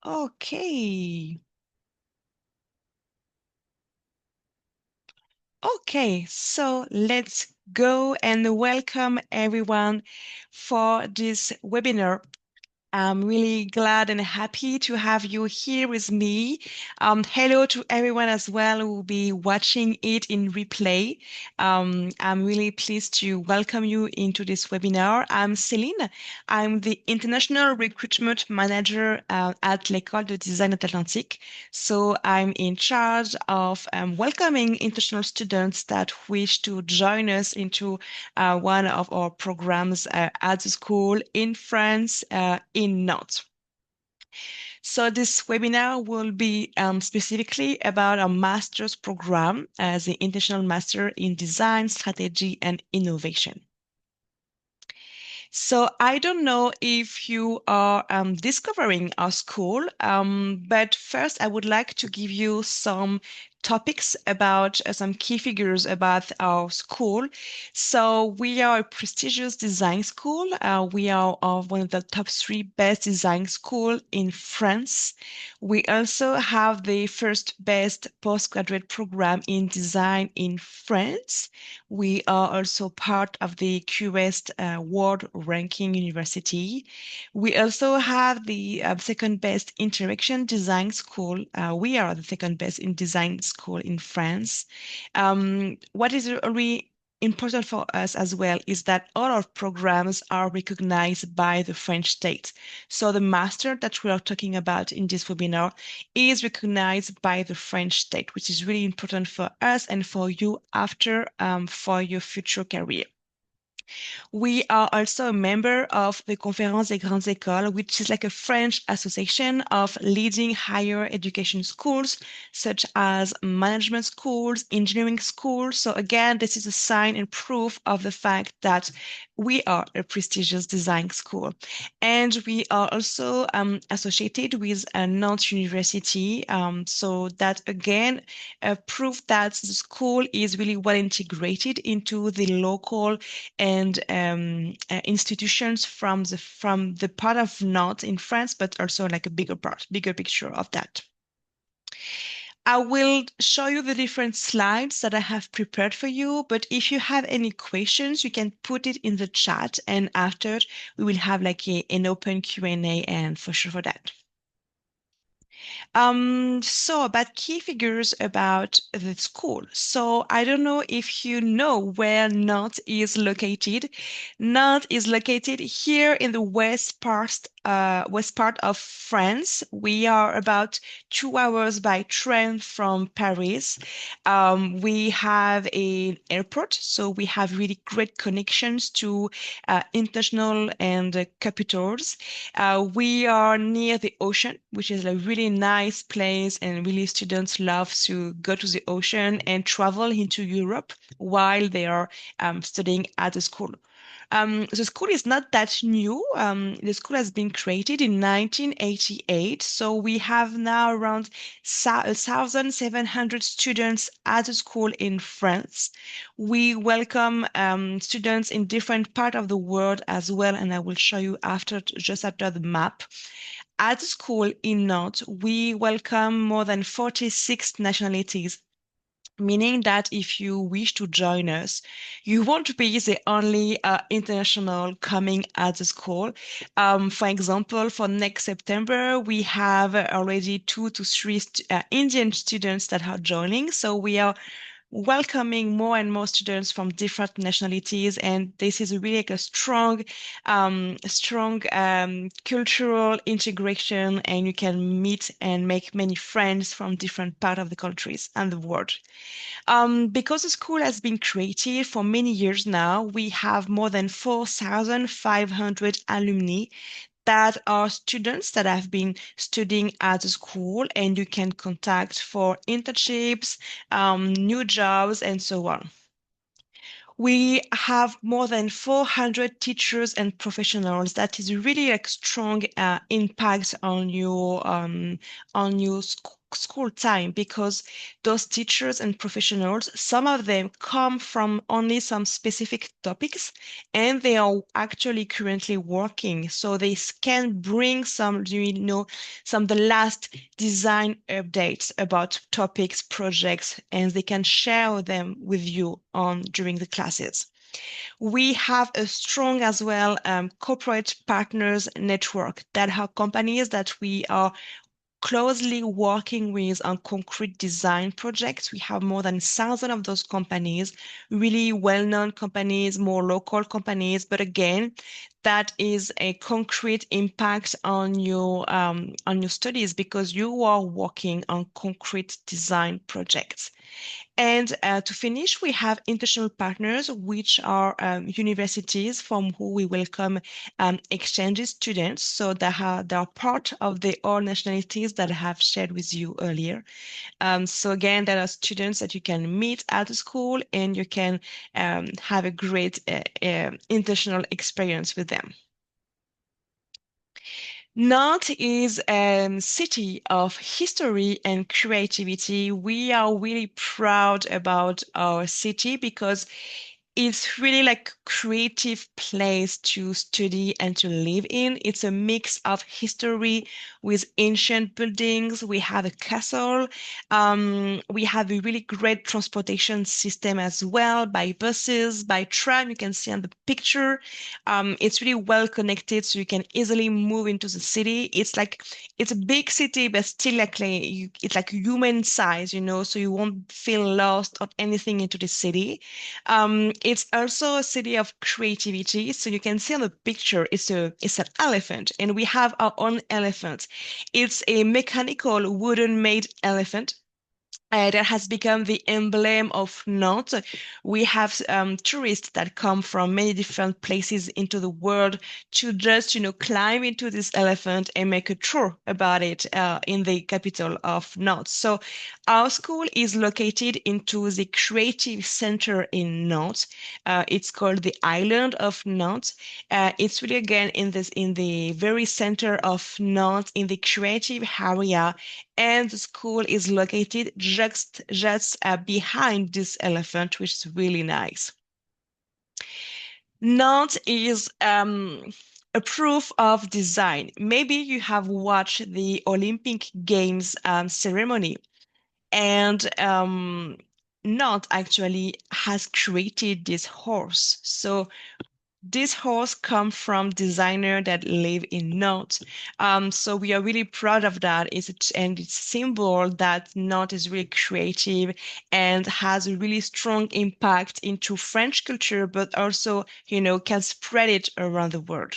Okay. Okay, so let's go and welcome everyone for this webinar. I'm really glad and happy to have you here with me. Hello to everyone as well who will be watching it in replay. I'm really pleased to welcome you into this webinar. I'm Céline. I'm the International Recruitment Manager at l'École de Design Atlantique. So I'm in charge of welcoming international students that wish to join us into one of our programs at the school in France, in Nantes. So this webinar will be specifically about our master's program as the International Master in Design, Strategy, and Innovation. So I don't know if you are discovering our school, but first I would like to give you some topics about some key figures about our school. So we are a prestigious design school. We are one of the top 3 best design school in France. We also have the first best postgraduate program in design in France. We are also part of the QS World Ranking University. We also have the second best interaction design school. We are the second best in design school in France. What is really important for us as well is that all our programs are recognized by the French state. So the master that we are talking about in this webinar is recognized by the French state, which is really important for us and for you after for your future career. We are also a member of the Conférence des Grandes Écoles, which is like a French association of leading higher education schools, such as management schools, engineering schools. So again, this is a sign and proof of the fact that we are a prestigious design school. And we are also associated with a Nantes University. So that again, proof that the school is really well integrated into the local and institutions from the part of Nantes in France, but also like a bigger picture of that. I will show you the different slides that I have prepared for you, but if you have any questions, you can put it in the chat, and after we will have like an open Q&A and for sure for that. So about key figures about the school. So I don't know if you know where Nantes is located. Nantes is located here in the west part of France. We are about 2 hours by train from Paris. We have an airport, so we have really great connections to international and capitals. We are near the ocean, which is a really nice place, and really students love to go to the ocean and travel into Europe while they are studying at the school. The school is not that new. The school has been created in 1988, so we have now around 1,700 students at the school in France. We welcome students in different parts of the world as well, and I will show you just after the map. At the school in Nantes, we welcome more than 46 nationalities, meaning that if you wish to join us, you won't be the only international coming at the school. For example, for next September, we have already 2 to 3 Indian students that are joining. So we are welcoming more and more students from different nationalities, and this is really like a strong cultural integration, and you can meet and make many friends from different parts of the countries and the world. Because the school has been created for many years now, we have more than 4,500 alumni that are students that have been studying at the school, and you can contact for internships, new jobs, and so on. We have more than 400 teachers and professionals. That is really like strong impact on your school time because those teachers and professionals, some of them come from only some specific topics and they are actually currently working. So they can bring some of the last design updates about topics, projects, and they can share them with you on during the classes. We have a strong as well corporate partners network that are companies that we are closely working with on concrete design projects. We have more than 1,000 of those companies, really well-known companies, more local companies. But again, that is a concrete impact on your studies because you are working on concrete design projects. And to finish, we have international partners, which are universities from who we welcome exchange students. So they are part of the all nationalities that I have shared with you earlier. So again, there are students that you can meet at the school and you can have a great international experience with them. Nantes is a city of history and creativity. We are really proud about our city because it's really like a creative place to study and to live in. It's a mix of history with ancient buildings. We have a castle. We have a really great transportation system as well by buses, by tram. You can see on the picture. It's really well connected, so you can easily move into the city. It's a big city, but still it's like human size, so you won't feel lost or anything into the city. It's also a city of creativity. So you can see on the picture, it's an elephant, and we have our own elephant. It's a mechanical wooden made elephant that has become the emblem of Nantes. We have tourists that come from many different places into the world to just, climb into this elephant and make a tour about it in the capital of Nantes. So our school is located into the creative center in Nantes. It's called the Island of Nantes. It's really again in the very center of Nantes in the creative area, and the school is located just behind this elephant, which is really nice. Nantes is a proof of design. Maybe you have watched the Olympic Games ceremony, and Nantes actually has created this horse. So this horse come from designer that live in Nantes. So we are really proud of that. And it's symbol that Nantes is really creative and has a really strong impact into French culture, but also, can spread it around the world.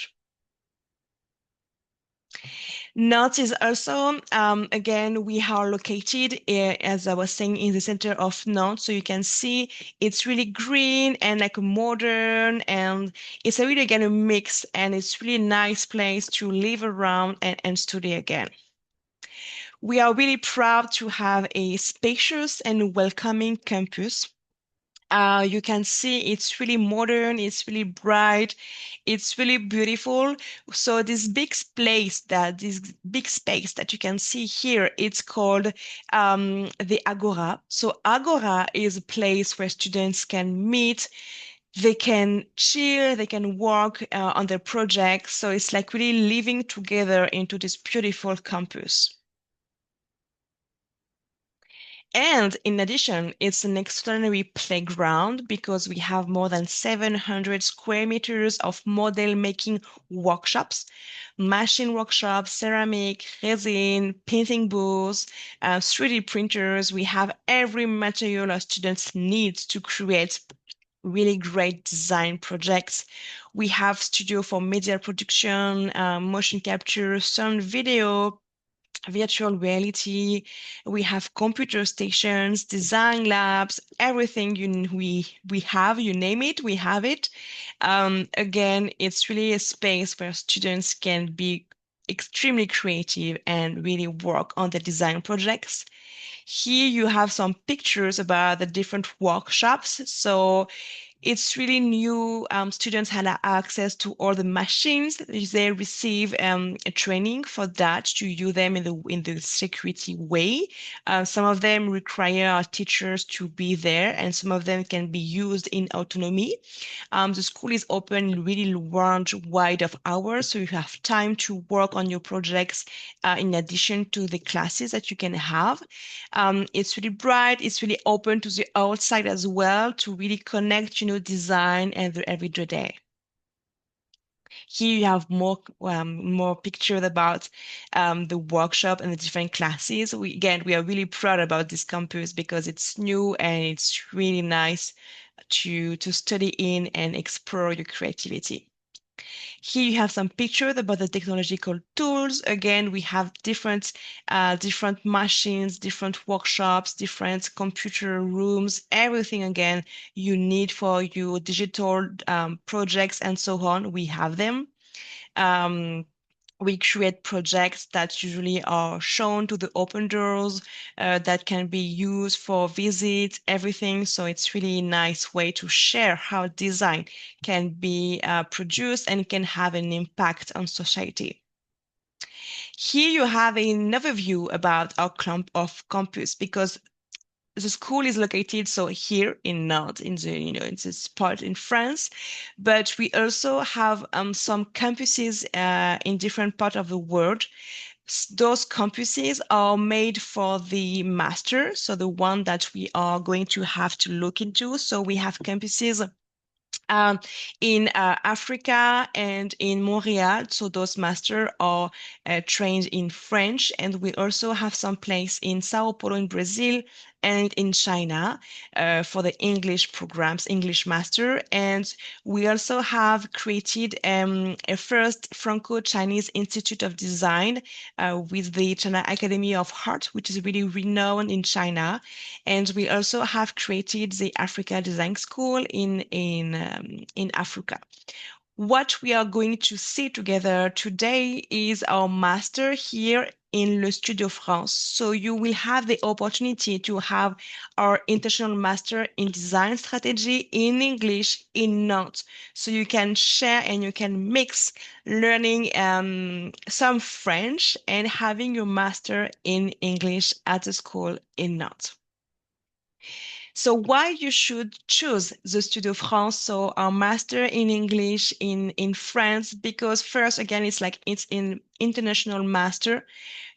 Nantes is also, again, we are located, as I was saying, in the center of Nantes. So you can see it's really green and like modern, and it's a really, again, a mix, and it's really nice place to live around and study again. We are really proud to have a spacious and welcoming campus. You can see it's really modern, it's really bright, it's really beautiful. So this big space that you can see here, it's called the Agora. So Agora is a place where students can meet, they can chill, they can work on their projects. So it's like really living together into this beautiful campus. And in addition, it's an extraordinary playground because we have more than 700 square meters of model making workshops, machine workshops, ceramic, resin, painting booths, 3D printers. We have every material our students need to create really great design projects. We have studio for media production, motion capture, sound video, virtual reality. We have computer stations, design labs, everything we have, you name it, we have it. Again, it's really a space where students can be extremely creative and really work on the design projects. Here you have some pictures about the different workshops. So It's really new. Students had access to all the machines. They receive a training for that to use them in the security way. Some of them require our teachers to be there, and some of them can be used in autonomy. The school is open really wide of hours, so you have time to work on your projects in addition to the classes that you can have. It's really bright. It's really open to the outside as well to really connect, design and the everyday day. Here you have more pictures about the workshop and the different classes. We are really proud about this campus because it's new and it's really nice to study in and explore your creativity. Here you have some pictures about the technological tools. Again, we have different machines, different workshops, different computer rooms, everything again you need for your digital projects and so on. We have them. Um, we create projects that usually are shown to the open doors that can be used for visits, everything. So it's really a nice way to share how design can be produced and can have an impact on society. Here you have another view about our clump of campus because the school is located so here in Nantes, in this part in France, but we also have some campuses in different parts of the world. Those campuses are made for the master, so the one that we are going to have to look into. So we have campuses um, in Africa and in Montreal. So those masters are trained in French. And we also have some place in Sao Paulo in Brazil and in China for the English programs, English master. And we also have created a first Franco-Chinese Institute of Design with the China Academy of Art, which is really renowned in China. And we also have created the Africa Design School in Africa. What we are going to see together today is our master here in Le Studio France. So you will have the opportunity to have our international master in design strategy in English in Nantes. So you can share and you can mix learning some French and having your master in English at the school in Nantes. So why you should choose the Studio France, so our master in English in France, because first, again, it's in international master.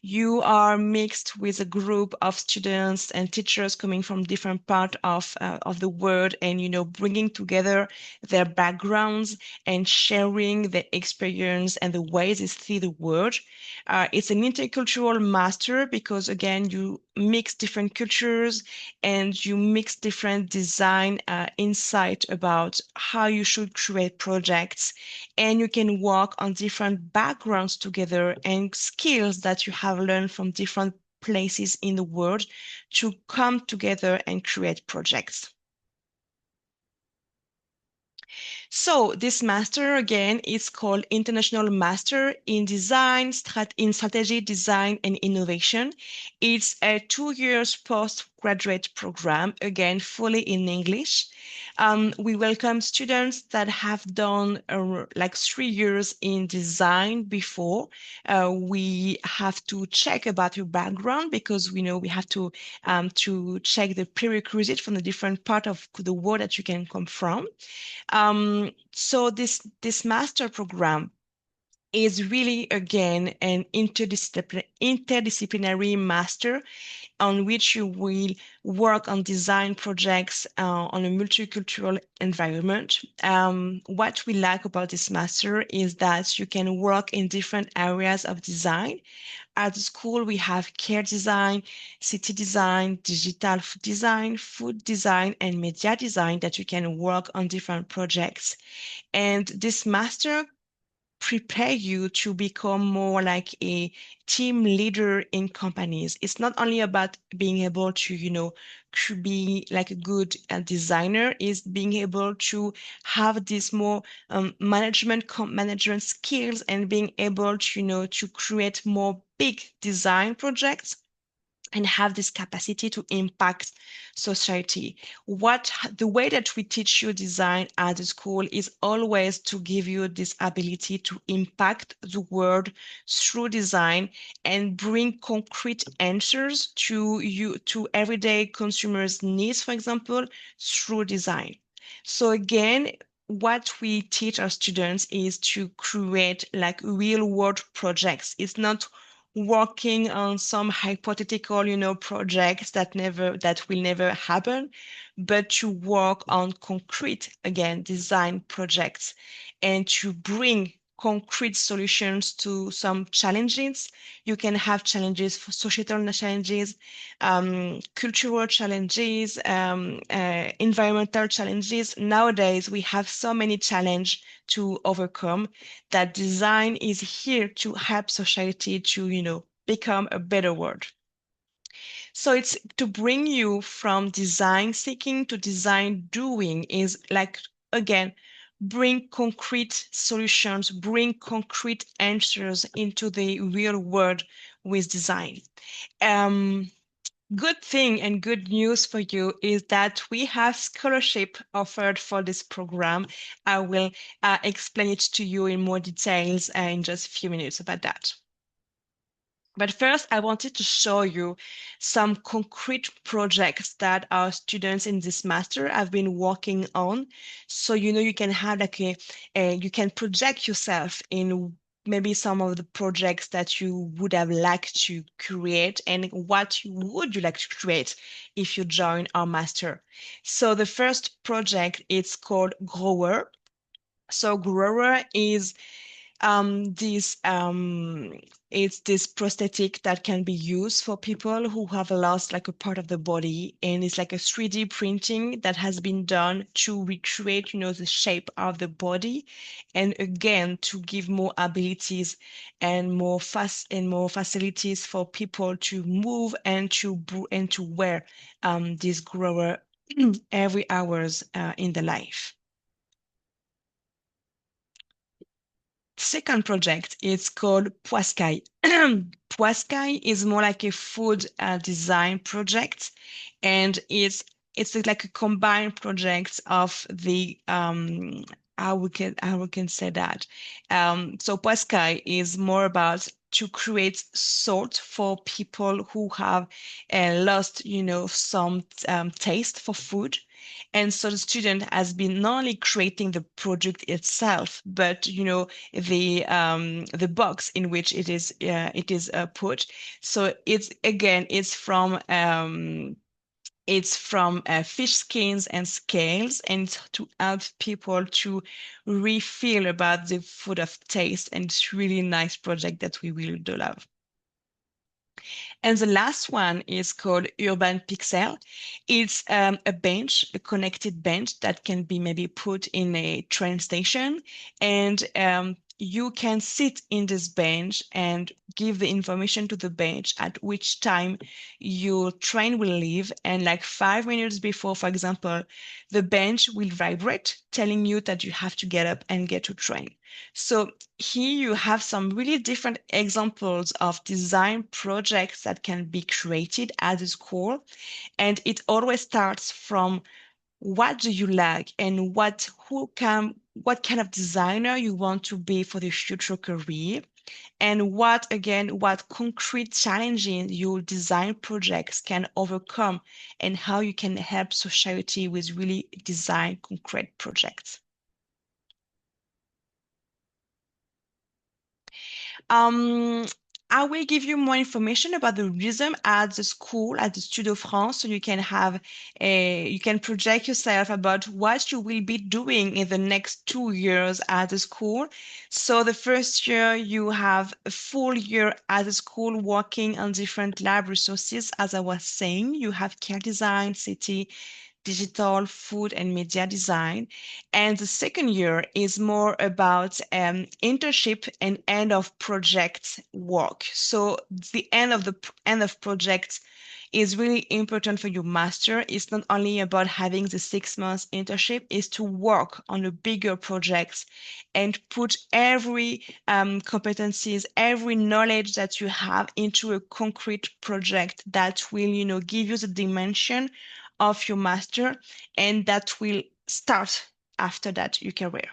You are mixed with a group of students and teachers coming from different parts of the world and, bringing together their backgrounds and sharing their experience and the ways they see the world. It's an intercultural master because, again, you mix different cultures and you mix different design insight about how you should create projects, and you can work on different backgrounds together and skills that you have learned from different places in the world to come together and create projects. So this master again is called International Master in Design, in Strategy, Design, and Innovation. It's a 2 years postgraduate program, again, fully in English. We welcome students that have done like 3 years in design before. We have to check about your background because we know we have to check the prerequisite from the different part of the world that you can come from. So this master program is really, again, an interdisciplinary master on which you will work on design projects on a multicultural environment. What we like about this master is that you can work in different areas of design. At the school, we have care design, city design, digital design, food design, and media design that you can work on different projects. And this master prepare you to become more like a team leader in companies. It's not only about being able to be like a good designer, is being able to have this more management skills and being able to, to create more big design projects and have this capacity to impact society. The way that we teach you design at the school is always to give you this ability to impact the world through design and bring concrete answers to everyday consumers' needs, for example, through design. So again, what we teach our students is to create like real world projects. It's not working on some hypothetical, projects that will never happen, but to work on concrete, again, design projects and to bring concrete solutions to some challenges. You can have challenges for societal challenges, cultural challenges, environmental challenges. Nowadays, we have so many challenges to overcome that design is here to help society to, become a better world. So it's to bring you from design thinking to design doing is like, again, bring concrete solutions, bring concrete answers into the real world with design. Good thing and good news for you is that we have scholarship offered for this program. I will explain it to you in more details in just a few minutes about that. But first, I wanted to show you some concrete projects that our students in this master have been working on. So, you can have like you can project yourself in maybe some of the projects that you would have liked to create and what would you like to create if you join our master. So the first project is called Grower. So Grower is this it's this prosthetic that can be used for people who have lost like a part of the body, and it's like a 3D printing that has been done to recreate, the shape of the body, and again to give more abilities and more facilities for people to move and to wear this grower every hours in the life. Second project is called Poiscaille. Poiscaille is more like a food design project, and it's like a combined project of the how we can say that. So Poiscaille is more about to create salt for people who have lost, some taste for food. And so the student has been not only creating the product itself, but the box in which it is put. So it's from fish skins and scales, and to help people to refeel about the food of taste. And it's really nice project that we really do love. And the last one is called Urban Pixel. It's a bench, a connected bench that can be maybe put in a train station. And you can sit in this bench and give the information to the bench at which time your train will leave. And like 5 minutes before, for example, the bench will vibrate, telling you that you have to get up and get to train. So here you have some really different examples of design projects that can be created at a school. And it always starts from what do you like and what kind of designer you want to be for the future career, and what concrete challenges your design projects can overcome, and how you can help society with really design concrete projects. I will give you more information about the rhythm at the school, at the Studio France, so you can project yourself about what you will be doing in the next 2 years at the school. So the first year you have a full year at the school working on different lab resources. As I was saying, you have care design, city digital, food, and media design. And the second year is more about internship and end of project work. So the end of project is really important for your master. It's not only about having the 6 months internship, is to work on a bigger projects and put every competencies, every knowledge that you have into a concrete project that will, give you the dimension of your master and that will start after that your career.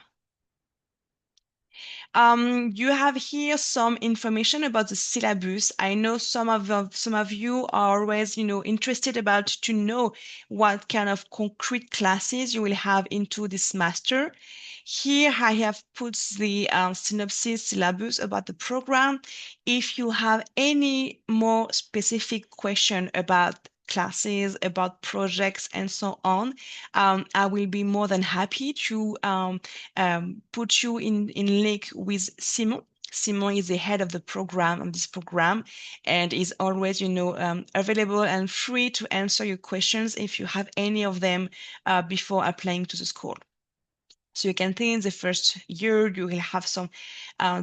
You have here some information about the syllabus. I know some of you are always, interested about to know what kind of concrete classes you will have into this master. Here I have put the synopsis syllabus about the program. If you have any more specific question about classes, about projects, and so on, I will be more than happy to put you in link with Simon. Simon is the head of the program on this program and is always, available and free to answer your questions if you have any of them before applying to the school. So you can think in the first year, you will have some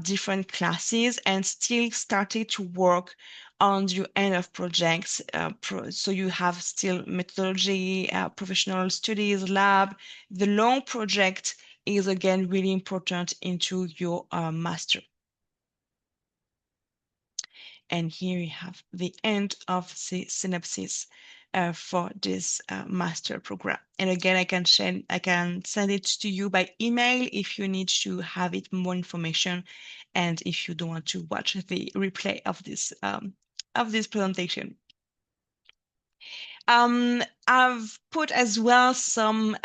different classes and still starting to work on your end of projects. So you have still methodology, professional studies, lab. The long project is again really important into your master. And here you have the end of the synopsis for this master program. And again, I can send it to you by email if you need to have it more information, and if you don't want to watch the replay of this presentation. I've put as well some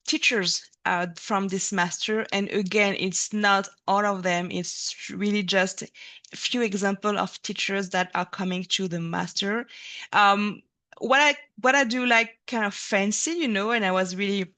teachers from this master, and again, it's not all of them. It's really just a few examples of teachers that are coming to the master. What I do like kind of fancy, and I was really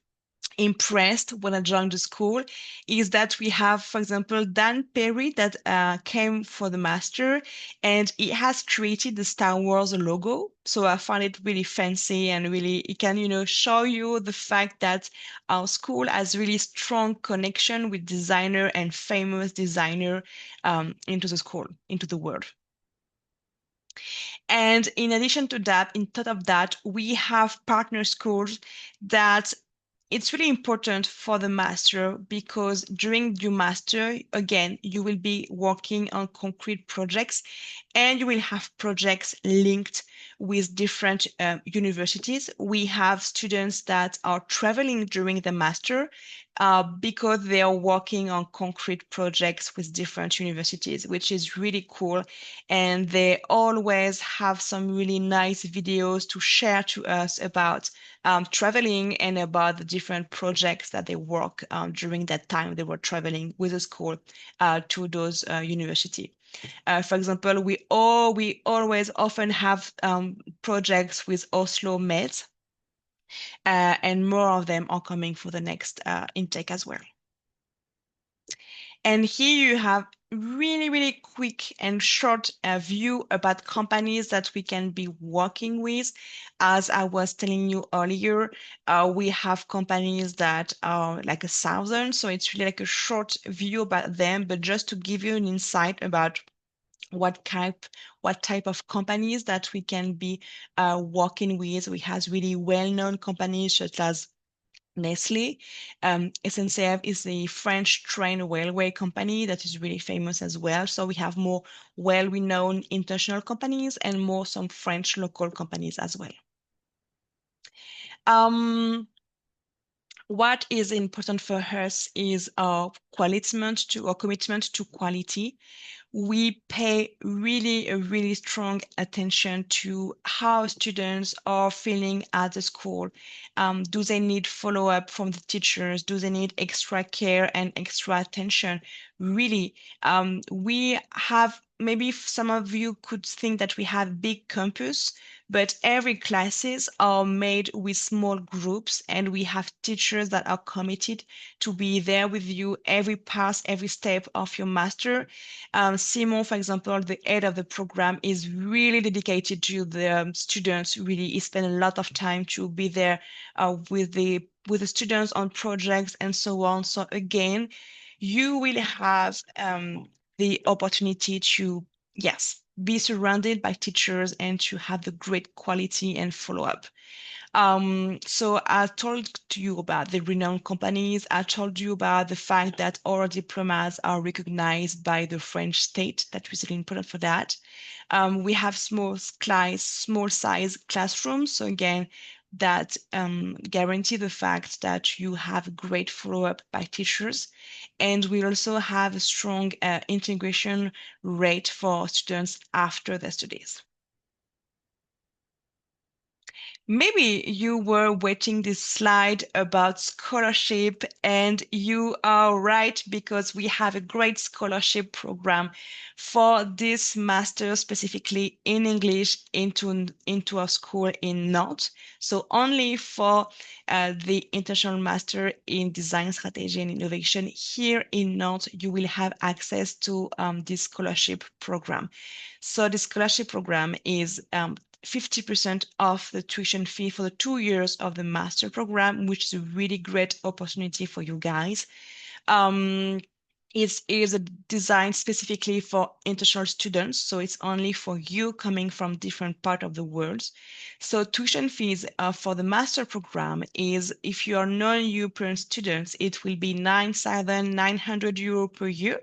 impressed when I joined the school is that we have, for example, Dan Perry that came for the master, and he has created the Star Wars logo. So I found it really fancy and really, it can, show you the fact that our school has really strong connection with designer and famous designer into the school, into the world. And in addition to that, in top of that, we have partner schools that it's really important for the master because during your master, again, you will be working on concrete projects and you will have projects linked with different universities. We have students that are traveling during the master because they are working on concrete projects with different universities, which is really cool. And they always have some really nice videos to share to us about traveling and about the different projects that they work during that time they were traveling with the school to those universities. For example, we always often have projects with Oslo Met, and more of them are coming for the next intake as well. And here you have really, really quick and short view about companies that we can be working with. As I was telling you earlier, we have companies that are like 1,000. So it's really like a short view about them, but just to give you an insight about what type of companies that we can be working with. We have really well-known companies such as Nestle. SNCF is the French train railway company that is really famous as well. So we have more well-renowned international companies and more some French local companies as well. What is important for us is our commitment to quality. We pay a really strong attention to how students are feeling at the school. Do they need follow-up from the teachers? Do they need extra care and extra attention really, we have, maybe some of you could think that we have big campus, but every classes are made with small groups, and we have teachers that are committed to be there with you every pass, every step of your master. Simon, for example, the head of the program, is really dedicated to the students. Really, he spent a lot of time to be there with the students on projects and so on. So again, you will have the opportunity to, yes, be surrounded by teachers and to have the great quality and follow up. So I told to you about the renowned companies. I told you about the fact that our diplomas are recognized by the French state. That was really important for that. We have small size classrooms. So again, that guarantee the fact that you have great follow-up by teachers. And we also have a strong integration rate for students after their studies. Maybe you were waiting this slide about scholarship, and you are right, because we have a great scholarship program for this master, specifically in English, into our school in Nantes. So only for the International Master in Design, Strategy and Innovation here in Nantes, you will have access to this scholarship program. So the scholarship program is 50% off the tuition fee for the 2 years of the master program, which is a really great opportunity for you guys. It is designed specifically for international students, so it's only for you coming from different part of the world. So tuition fees for the master program is, if you are non-European students, it will be 9,900 euro per year.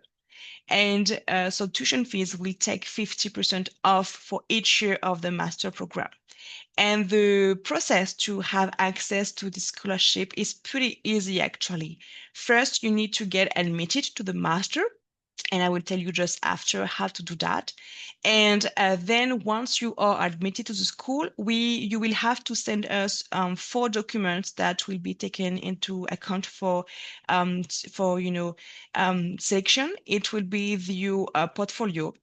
And so tuition fees will take 50% off for each year of the master program. And the process to have access to the scholarship is pretty easy, actually. First, you need to get admitted to the master, and I will tell you just after how to do that. And then once you are admitted to the school, you will have to send us 4 documents that will be taken into account for selection. It will be your portfolio,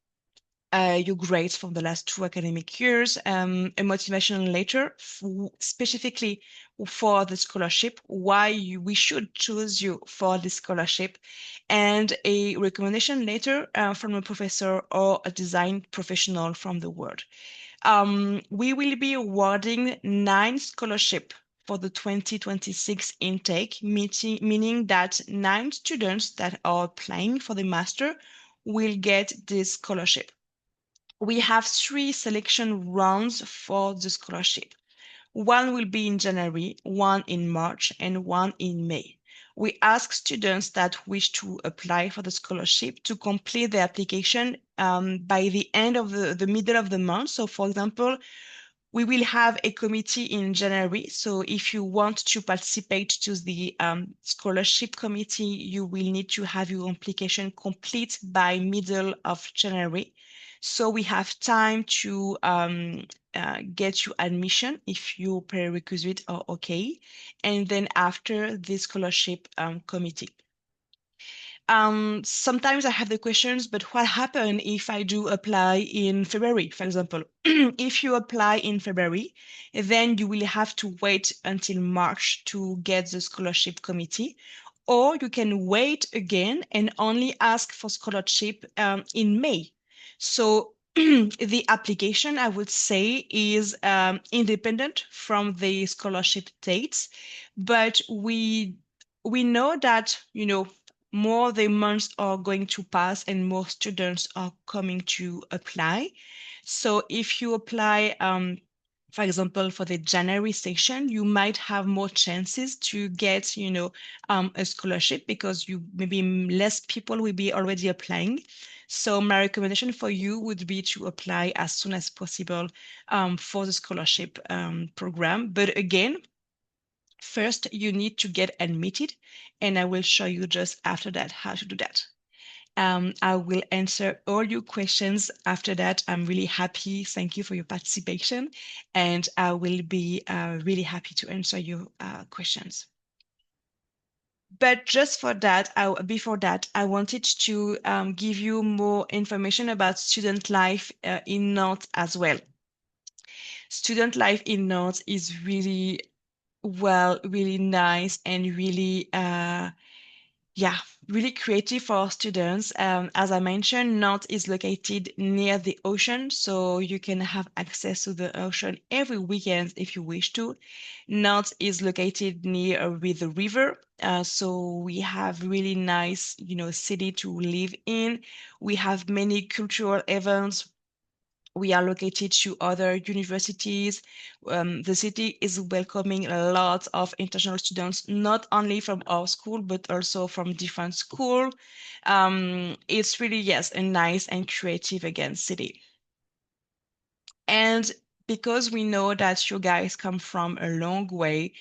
your grades from the last 2 academic years, a motivational letter specifically for the scholarship, why we should choose you for the scholarship, and a recommendation letter from a professor or a design professional from the world. We will be awarding 9 scholarships for the 2026 intake, meaning that 9 students that are applying for the master will get this scholarship. We have 3 selection rounds for the scholarship. One will be in January, one in March, and one in May. We ask students that wish to apply for the scholarship to complete the application by the end of the middle of the month. So for example, we will have a committee in January. So if you want to participate to the scholarship committee, you will need to have your application complete by middle of January. So we have time to get you admission if your prerequisites are okay. And then after the scholarship committee. Sometimes I have the questions, but what happens if I do apply in February, for example? If you apply in February, then you will have to wait until March to get the scholarship committee, or you can wait again and only ask for scholarship in May. So the application, I would say, is independent from the scholarship dates, but we know that, more the months are going to pass and more students are coming to apply. So if you apply, for example, for the January session, you might have more chances to get, a scholarship, because maybe less people will be already applying. So my recommendation for you would be to apply as soon as possible for the scholarship program. But again, first, you need to get admitted, and I will show you just after that how to do that. I will answer all your questions after that. I'm really happy. Thank you for your participation, and I will be really happy to answer your questions. But just for that, before that, I wanted to give you more information about student life in Nantes as well. Student life in Nantes is really, well, really nice and really, yeah, really creative for students. As I mentioned, Nantes is located near the ocean, so you can have access to the ocean every weekend if you wish to. Nantes is located near with the river, so we have really nice, city to live in. We have many cultural events. We are located to other universities. The city is welcoming a lot of international students, not only from our school, but also from different schools. It's really, yes, a nice and creative, again, city. And because we know that you guys come from a long way,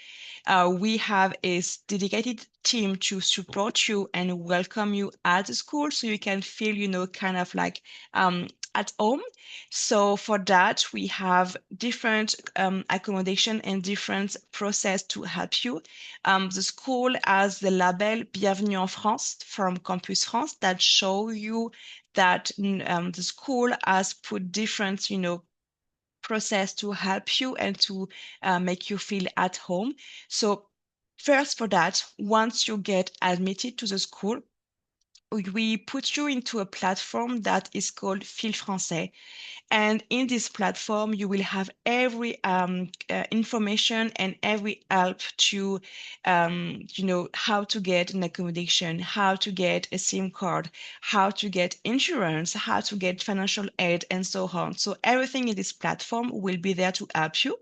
we have a dedicated team to support you and welcome you at the school so you can feel, kind of like at home. So for that, we have different accommodation and different process to help you. The school has the label Bienvenue en France from Campus France that show you that the school has put different, process to help you and to make you feel at home. So first for that, once you get admitted to the school, we put you into a platform that is called Fil Français. And in this platform, you will have every information and every help to, how to get an accommodation, how to get a SIM card, how to get insurance, how to get financial aid, and so on. So everything in this platform will be there to help you.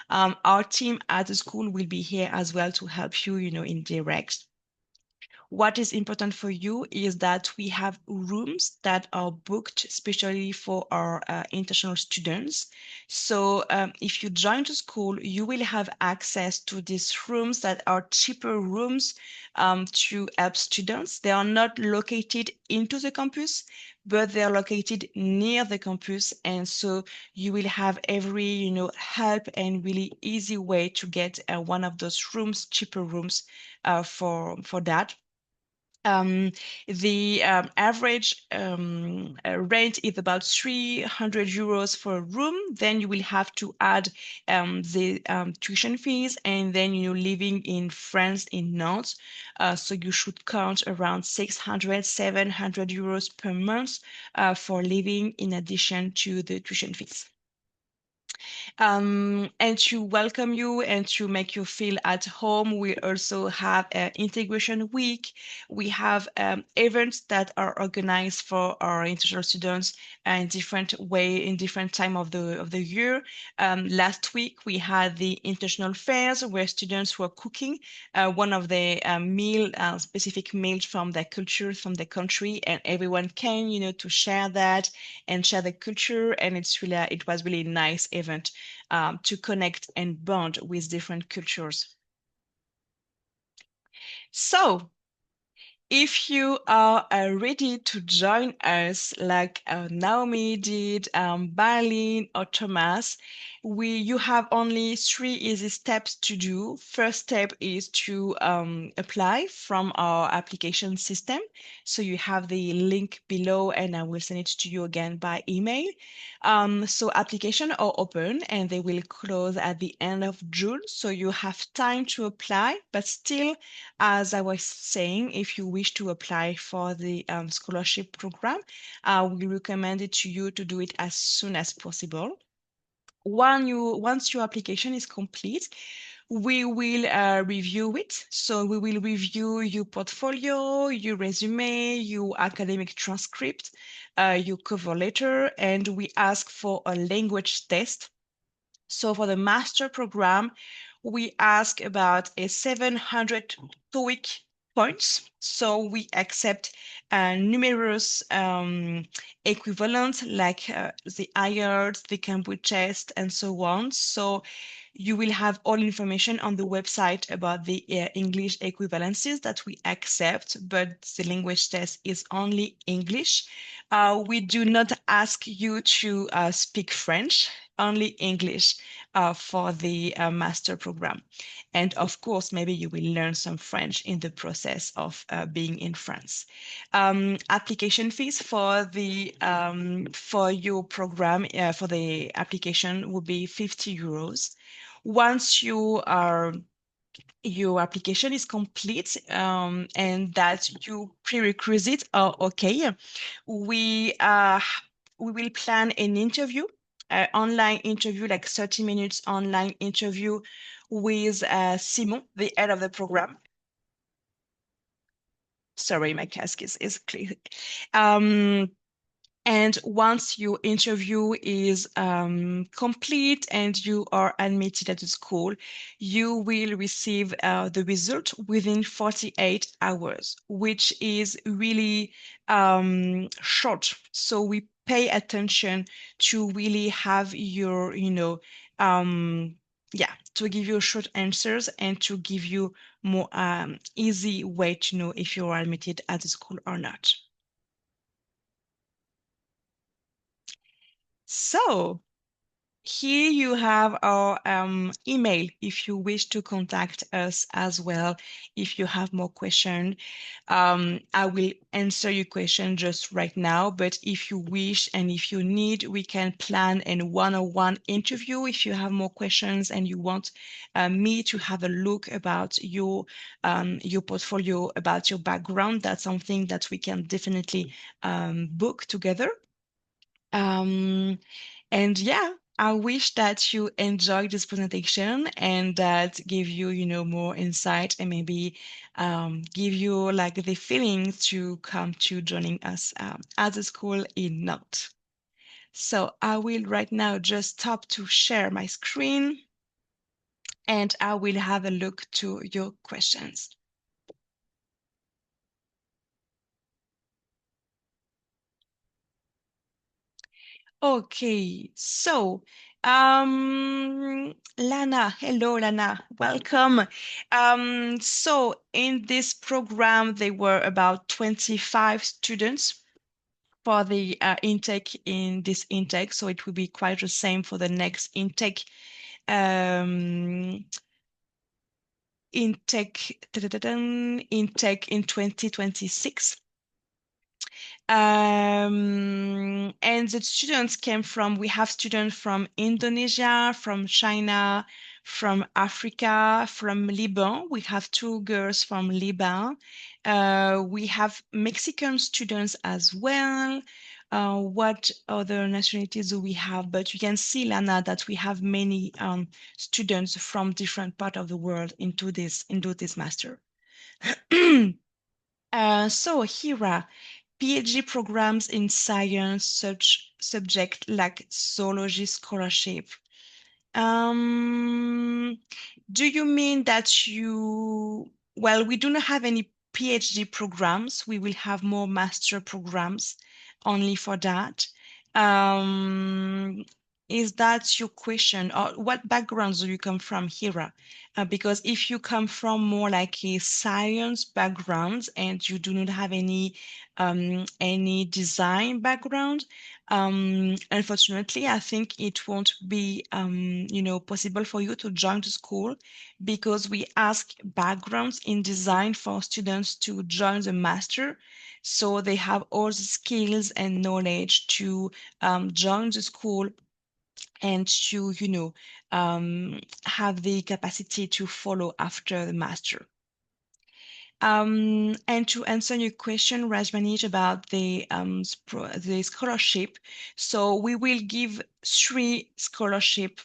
Our team at the school will be here as well to help you, in direct. What is important for you is that we have rooms that are booked especially for our international students. So if you join the school, you will have access to these rooms that are cheaper rooms to help students. They are not located into the campus, but they are located near the campus. And so you will have every, help and really easy way to get one of those rooms, cheaper rooms for that. Um, the average rent is about 300 euros for a room. Then you will have to add the tuition fees, and then living in France in Nantes. So you should count around 600, 700 euros per month for living in addition to the tuition fees. And to welcome you and to make you feel at home, we also have an integration week. We have events that are organized for our international students in different way, in different time of the year. Last week we had the international fairs where students were cooking one of the specific meals from their culture, from the country, and everyone came, to share that and share the culture. And it was really nice event to connect and bond with different cultures. So if you are ready to join us, like Naomi did, Berlin, or Thomas, you have only 3 easy steps to do. First step is to apply from our application system. So you have the link below, and I will send it to you again by email. So application are open and they will close at the end of June. So you have time to apply, but still, as I was saying, if you wish to apply for the scholarship program, we recommend it to you to do it as soon as possible. Once your application is complete, we will review it. So we will review your portfolio, your resume, your academic transcript, your cover letter, and we ask for a language test. So for the master program, we ask about a 700 TOEIC points. So we accept numerous equivalents like the IELTS, the Cambridge test, and so on. So you will have all information on the website about the English equivalencies that we accept, but the language test is only English. We do not ask you to speak French. only English for the master program. And of course, maybe you will learn some French in the process of being in France. Application fees for your program for the application will be 50 euros. Once your application is complete and that your prerequisites are okay, we uh, we will plan an interview, online interview, like 30 minutes online interview with Simon, the head of the program. Sorry, my cask is clear. Um, And once your interview is complete and you are admitted at the school, you will receive the result within 48 hours, which is really short. So we pay attention to really have your, yeah, to give you short answers and to give you more easy way to know if you are admitted at the school or not. So, here you have our email if you wish to contact us as well. If you have more questions, I will answer your question just right now. But if you wish and if you need, we can plan a one-on-one interview. If you have more questions and you want me to have a look about your portfolio, about your background, that's something that we can definitely book together. Um, and yeah, I wish that you enjoyed this presentation and that give you, more insight and maybe give you like the feeling to come to joining us at the school in Nantes. So I will right now just stop to share my screen and I will have a look to your questions. Okay, so Lana, hello Lana, welcome. So in this program, there were about 25 students for the intake in this intake, so it will be quite the same for the next intake. Um, intake in 2026. And the students came from, we have students from Indonesia, from China, from Africa, from Lebanon. We have two girls from Lebanon. We have Mexican students as well. What other nationalities do we have? But you can see, Lana, that we have many students from different parts of the world into this master. So Hira, PhD programs in science such subject like zoology scholarship. Um, do you mean that well, we do not have any PhD programs. We will have more master programs only for that. Um, is that your question? Or what backgrounds do you come from, Hira? Because if you come from more like a science background and you do not have any design background, unfortunately, I think it won't be, possible for you to join the school because we ask backgrounds in design for students to join the master. So they have all the skills and knowledge to join the school and to, have the capacity to follow after the master. And to answer your question, Rajmanij, about the scholarship, so we will give 3 scholarship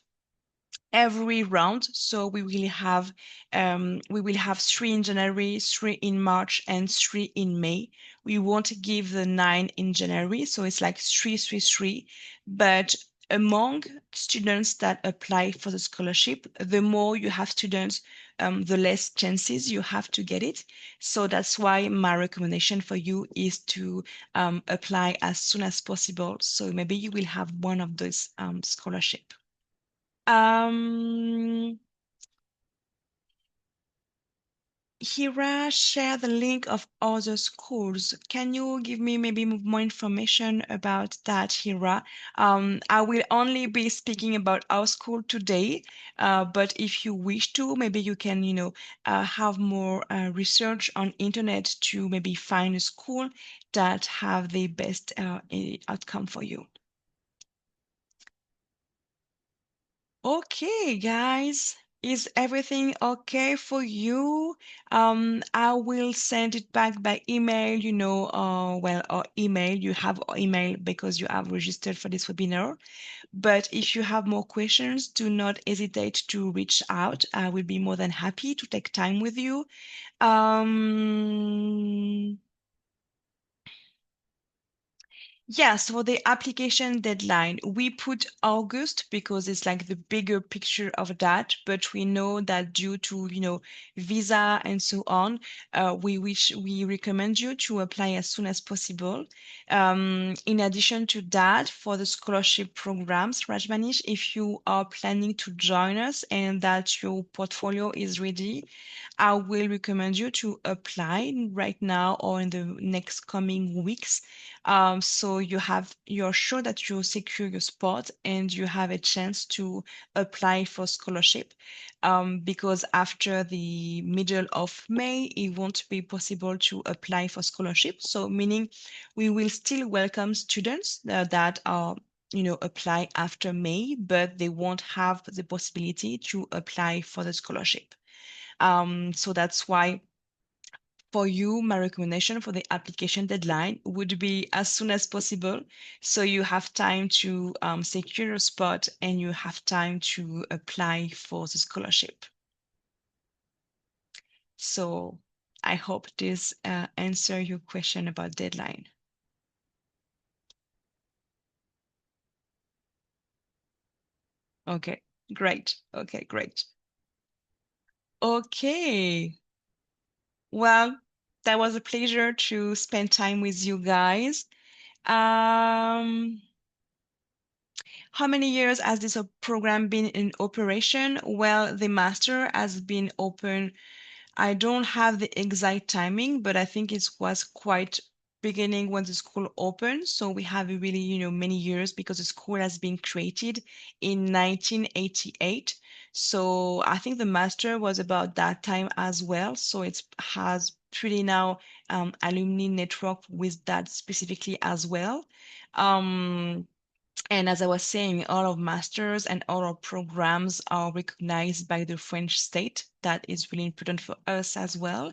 every round. So we will have 3 in January, 3 in March, and 3 in May. We won't give the 9 in January, so it's like 3, 3, 3. But among students that apply for the scholarship, the more you have students, the less chances you have to get it. So that's why my recommendation for you is to apply as soon as possible. So maybe you will have one of those scholarship. Um, Hira share the link of other schools. Can you give me maybe more information about that, Hira? I will only be speaking about our school today, but if you wish to, maybe you can, have more research on internet to maybe find a school that have the best outcome for you. Okay, guys, is everything okay for you? I will send it back by email, well, or email. You have our email because you have registered for this webinar. But if you have more questions, do not hesitate to reach out. I will be more than happy to take time with you. Um, Yes, for the application deadline, we put August because it's like the bigger picture of that, but we know that due to, visa and so on, we recommend you to apply as soon as possible. In addition to that, for the scholarship programs, Rajmanish, if you are planning to join us and that your portfolio is ready, I will recommend you to apply right now or in the next coming weeks, so you're sure that you secure your spot and you have a chance to apply for scholarship. Because after the middle of May, it won't be possible to apply for scholarship. So meaning we will still welcome students that are apply after May, but they won't have the possibility to apply for the scholarship. So that's why for you, my recommendation for the application deadline would be as soon as possible. So you have time to secure a spot and you have time to apply for the scholarship. So I hope this answer your question about deadline. Okay, great. Okay, great. Okay. Well, that was a pleasure to spend time with you guys. Um, How many years has this program been in operation? Well, the master has been open. I don't have the exact timing, but I think it was quite beginning when the school opened. So we have a really, many years because the school has been created in 1988. So I think the master was about that time as well. So it has pretty now alumni network with that specifically as well. Um, and as I was saying, all of masters and all our programs are recognized by the French state. That is really important for us as well.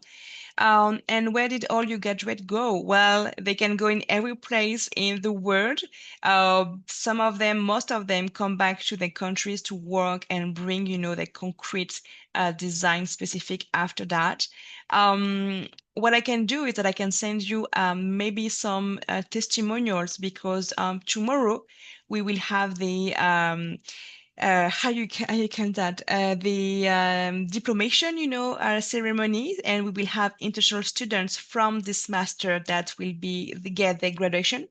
And where did all your graduates go? Well, they can go in every place in the world. Some of them, most of them, come back to their countries to work and bring, the concrete design specific after that. What I can do is that I can send you maybe some testimonials because tomorrow we will have the how you can that the diplomation ceremony, and we will have international students from this master that will be get their graduation,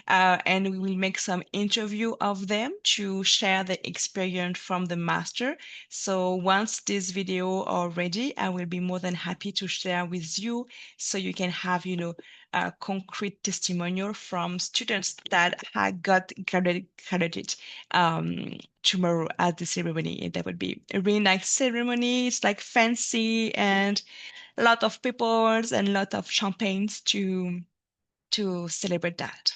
and we will make some interview of them to share the experience from the master. So once this video are ready, I will be more than happy to share with you so you can have, a concrete testimonial from students that had got graduated tomorrow at the ceremony. And that would be a really nice ceremony. It's like fancy and a lot of people and a lot of champagnes to celebrate that.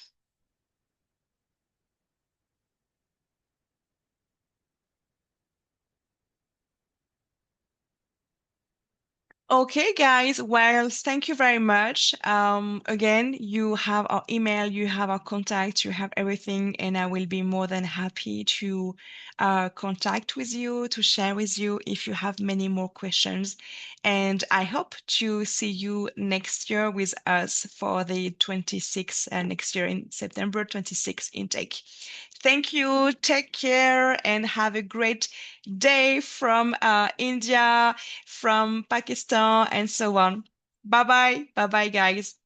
Okay, guys. Well, thank you very much. Again, you have our email, you have our contact, you have everything, and I will be more than happy to contact with you, to share with you if you have many more questions. And I hope to see you next year with us for the 26th, next year in September 26th intake. Thank you. Take care and have a great day from India, from Pakistan, and so on. Bye bye. Bye bye, guys.